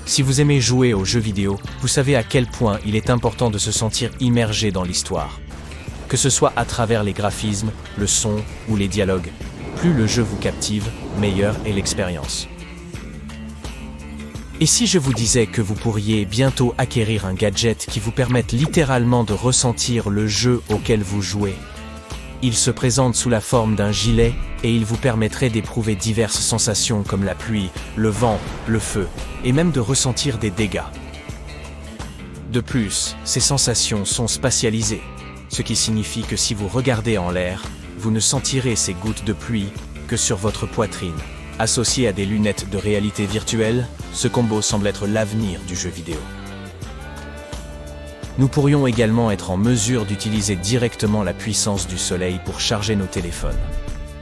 Si vous aimez jouer aux jeux vidéo, vous savez à quel point il est important de se sentir immergé dans l'histoire. Que ce soit à travers les graphismes, le son ou les dialogues, plus le jeu vous captive, meilleure est l'expérience. Et si je vous disais que vous pourriez bientôt acquérir un gadget qui vous permette littéralement de ressentir le jeu auquel vous jouez? Il se présente sous la forme d'un gilet et il vous permettrait d'éprouver diverses sensations comme la pluie, le vent, le feu, et même de ressentir des dégâts. De plus, ces sensations sont spatialisées, ce qui signifie que si vous regardez en l'air, vous ne sentirez ces gouttes de pluie que sur votre poitrine. Associé à des lunettes de réalité virtuelle, ce combo semble être l'avenir du jeu vidéo. Nous pourrions également être en mesure d'utiliser directement la puissance du soleil pour charger nos téléphones.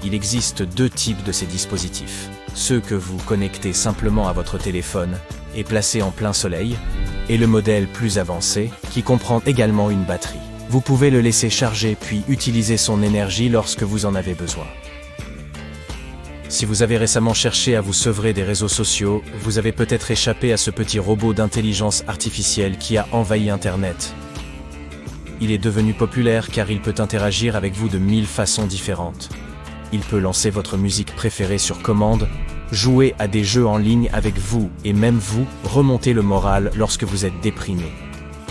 Il existe deux types de ces dispositifs. Ceux que vous connectez simplement à votre téléphone et placez en plein soleil, et le modèle plus avancé, qui comprend également une batterie. Vous pouvez le laisser charger puis utiliser son énergie lorsque vous en avez besoin. Si vous avez récemment cherché à vous sevrer des réseaux sociaux, vous avez peut-être échappé à ce petit robot d'intelligence artificielle qui a envahi Internet. Il est devenu populaire car il peut interagir avec vous de 1000 façons différentes. Il peut lancer votre musique préférée sur commande, jouer à des jeux en ligne avec vous et même vous remonter le moral lorsque vous êtes déprimé.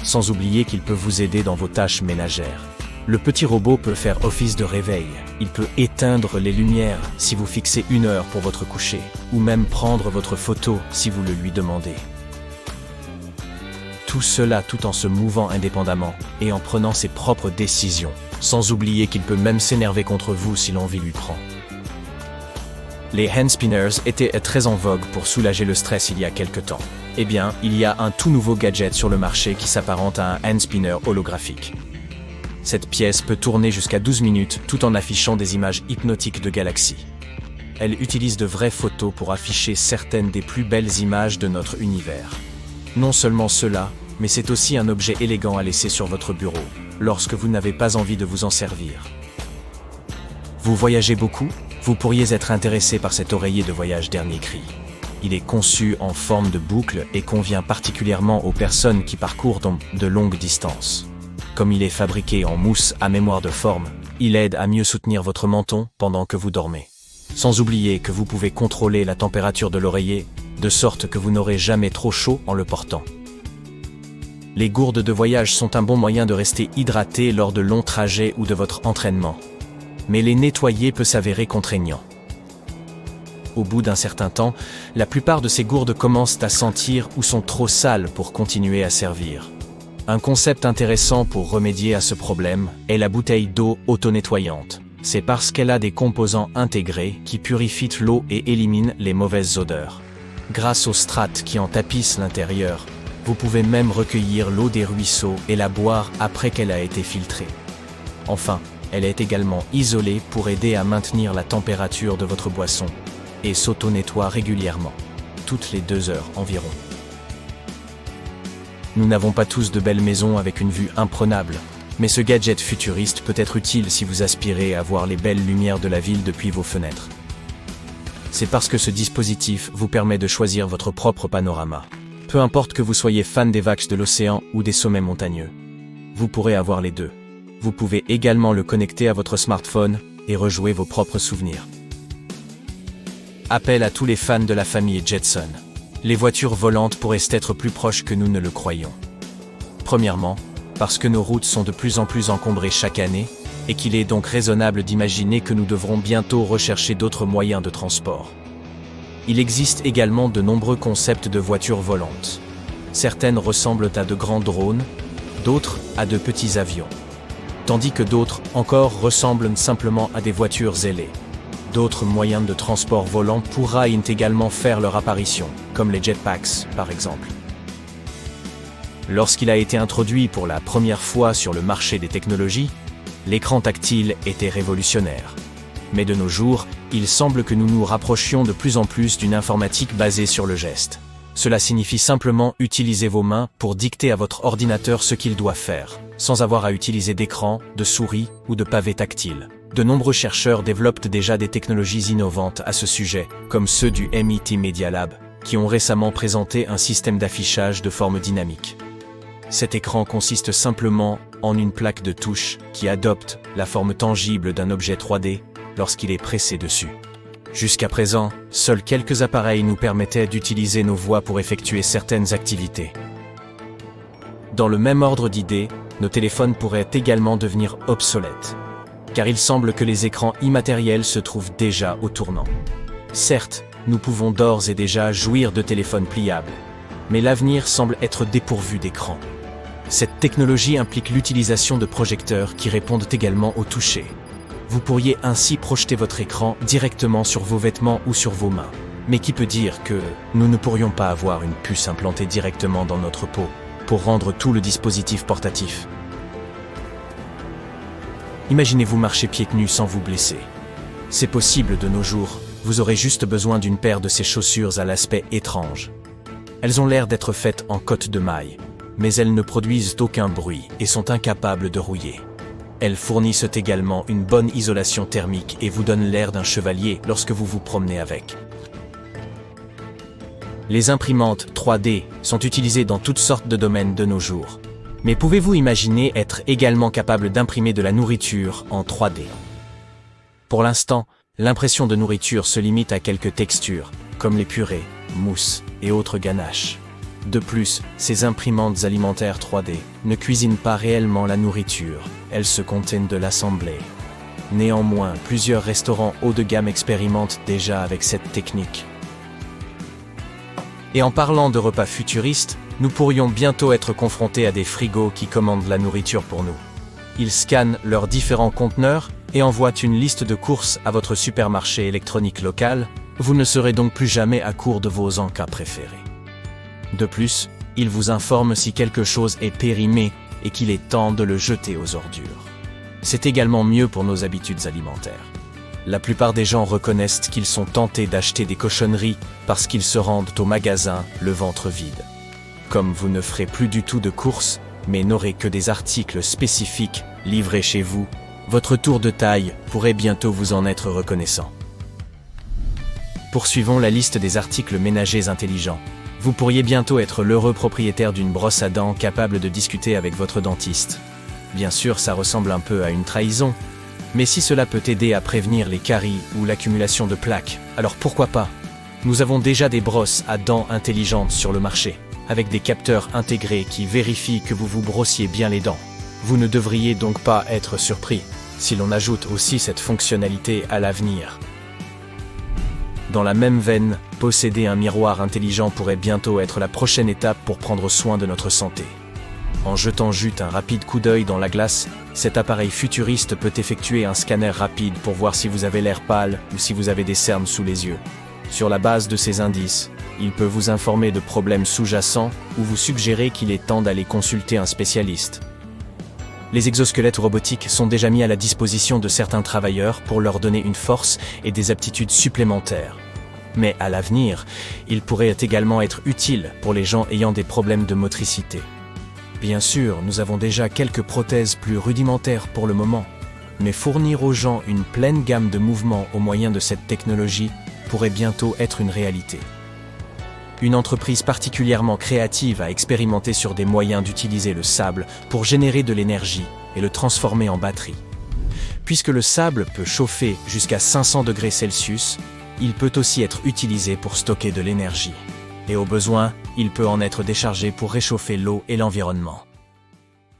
Sans oublier qu'il peut vous aider dans vos tâches ménagères. Le petit robot peut faire office de réveil. Il peut éteindre les lumières si vous fixez 1 heure pour votre coucher, ou même prendre votre photo si vous le lui demandez. Tout cela tout en se mouvant indépendamment et en prenant ses propres décisions, sans oublier qu'il peut même s'énerver contre vous si l'envie lui prend. Les hand spinners étaient très en vogue pour soulager le stress il y a quelque temps. Eh bien, il y a un tout nouveau gadget sur le marché qui s'apparente à un hand spinner holographique. Cette pièce peut tourner jusqu'à 12 minutes tout en affichant des images hypnotiques de galaxies. Elle utilise de vraies photos pour afficher certaines des plus belles images de notre univers. Non seulement cela, mais c'est aussi un objet élégant à laisser sur votre bureau, lorsque vous n'avez pas envie de vous en servir. Vous voyagez beaucoup? Vous pourriez être intéressé par cet oreiller de voyage dernier cri. Il est conçu en forme de boucle et convient particulièrement aux personnes qui parcourent de longues distances. Comme il est fabriqué en mousse à mémoire de forme, il aide à mieux soutenir votre menton pendant que vous dormez. Sans oublier que vous pouvez contrôler la température de l'oreiller, de sorte que vous n'aurez jamais trop chaud en le portant. Les gourdes de voyage sont un bon moyen de rester hydraté lors de longs trajets ou de votre entraînement. Mais les nettoyer peut s'avérer contraignant. Au bout d'un certain temps, la plupart de ces gourdes commencent à sentir ou sont trop sales pour continuer à servir. Un concept intéressant pour remédier à ce problème est la bouteille d'eau auto-nettoyante. C'est parce qu'elle a des composants intégrés qui purifient l'eau et éliminent les mauvaises odeurs. Grâce aux strates qui en tapissent l'intérieur, vous pouvez même recueillir l'eau des ruisseaux et la boire après qu'elle a été filtrée. Enfin, elle est également isolée pour aider à maintenir la température de votre boisson et s'auto-nettoie régulièrement, toutes les 2 heures environ. Nous n'avons pas tous de belles maisons avec une vue imprenable, mais ce gadget futuriste peut être utile si vous aspirez à voir les belles lumières de la ville depuis vos fenêtres. C'est parce que ce dispositif vous permet de choisir votre propre panorama. Peu importe que vous soyez fan des vagues de l'océan ou des sommets montagneux, vous pourrez avoir les deux. Vous pouvez également le connecter à votre smartphone et rejouer vos propres souvenirs. Appel à tous les fans de la famille Jetson. Les voitures volantes pourraient être plus proches que nous ne le croyons. Premièrement, parce que nos routes sont de plus en plus encombrées chaque année, et qu'il est donc raisonnable d'imaginer que nous devrons bientôt rechercher d'autres moyens de transport. Il existe également de nombreux concepts de voitures volantes. Certaines ressemblent à de grands drones, d'autres à de petits avions. Tandis que d'autres encore ressemblent simplement à des voitures ailées. D'autres moyens de transport volants pourraient également faire leur apparition, comme les jetpacks par exemple. Lorsqu'il a été introduit pour la première fois sur le marché des technologies, l'écran tactile était révolutionnaire. Mais de nos jours, il semble que nous nous rapprochions de plus en plus d'une informatique basée sur le geste. Cela signifie simplement utiliser vos mains pour dicter à votre ordinateur ce qu'il doit faire, sans avoir à utiliser d'écran, de souris ou de pavé tactile. De nombreux chercheurs développent déjà des technologies innovantes à ce sujet, comme ceux du MIT Media Lab, qui ont récemment présenté un système d'affichage de forme dynamique. Cet écran consiste simplement en une plaque de touche qui adopte la forme tangible d'un objet 3D lorsqu'il est pressé dessus. Jusqu'à présent, seuls quelques appareils nous permettaient d'utiliser nos voix pour effectuer certaines activités. Dans le même ordre d'idées, nos téléphones pourraient également devenir obsolètes, car il semble que les écrans immatériels se trouvent déjà au tournant. Certes, nous pouvons d'ores et déjà jouir de téléphones pliables, mais l'avenir semble être dépourvu d'écran. Cette technologie implique l'utilisation de projecteurs qui répondent également au toucher. Vous pourriez ainsi projeter votre écran directement sur vos vêtements ou sur vos mains. Mais qui peut dire que nous ne pourrions pas avoir une puce implantée directement dans notre peau pour rendre tout le dispositif portatif? Imaginez-vous marcher pieds nus sans vous blesser. C'est possible de nos jours, vous aurez juste besoin d'une paire de ces chaussures à l'aspect étrange. Elles ont l'air d'être faites en cotte de maille, mais elles ne produisent aucun bruit et sont incapables de rouiller. Elles fournissent également une bonne isolation thermique et vous donnent l'air d'un chevalier lorsque vous vous promenez avec. Les imprimantes 3D sont utilisées dans toutes sortes de domaines de nos jours. Mais pouvez-vous imaginer être également capable d'imprimer de la nourriture en 3D? Pour l'instant, l'impression de nourriture se limite à quelques textures, comme les purées, mousses et autres ganaches. De plus, ces imprimantes alimentaires 3D ne cuisinent pas réellement la nourriture, elles se contentent de l'assembler. Néanmoins, plusieurs restaurants haut de gamme expérimentent déjà avec cette technique. Et en parlant de repas futuristes, nous pourrions bientôt être confrontés à des frigos qui commandent la nourriture pour nous. Ils scannent leurs différents conteneurs et envoient une liste de courses à votre supermarché électronique local. Vous ne serez donc plus jamais à court de vos encas préférés. De plus, ils vous informent si quelque chose est périmé et qu'il est temps de le jeter aux ordures. C'est également mieux pour nos habitudes alimentaires. La plupart des gens reconnaissent qu'ils sont tentés d'acheter des cochonneries parce qu'ils se rendent au magasin le ventre vide. Comme vous ne ferez plus du tout de courses, mais n'aurez que des articles spécifiques livrés chez vous, votre tour de taille pourrait bientôt vous en être reconnaissant. Poursuivons la liste des articles ménagers intelligents. Vous pourriez bientôt être l'heureux propriétaire d'une brosse à dents capable de discuter avec votre dentiste. Bien sûr, ça ressemble un peu à une trahison, mais si cela peut aider à prévenir les caries ou l'accumulation de plaques, alors pourquoi pas? Nous avons déjà des brosses à dents intelligentes sur le marché, avec des capteurs intégrés qui vérifient que vous vous brossiez bien les dents. Vous ne devriez donc pas être surpris si l'on ajoute aussi cette fonctionnalité à l'avenir. Dans la même veine, posséder un miroir intelligent pourrait bientôt être la prochaine étape pour prendre soin de notre santé. En jetant juste un rapide coup d'œil dans la glace, cet appareil futuriste peut effectuer un scanner rapide pour voir si vous avez l'air pâle ou si vous avez des cernes sous les yeux. Sur la base de ces indices, il peut vous informer de problèmes sous-jacents ou vous suggérer qu'il est temps d'aller consulter un spécialiste. Les exosquelettes robotiques sont déjà mis à la disposition de certains travailleurs pour leur donner une force et des aptitudes supplémentaires. Mais à l'avenir, ils pourraient également être utiles pour les gens ayant des problèmes de motricité. Bien sûr, nous avons déjà quelques prothèses plus rudimentaires pour le moment, mais fournir aux gens une pleine gamme de mouvements au moyen de cette technologie pourrait bientôt être une réalité. Une entreprise particulièrement créative a expérimenté sur des moyens d'utiliser le sable pour générer de l'énergie et le transformer en batterie. Puisque le sable peut chauffer jusqu'à 500 degrés Celsius, il peut aussi être utilisé pour stocker de l'énergie. Et au besoin, il peut en être déchargé pour réchauffer l'eau et l'environnement.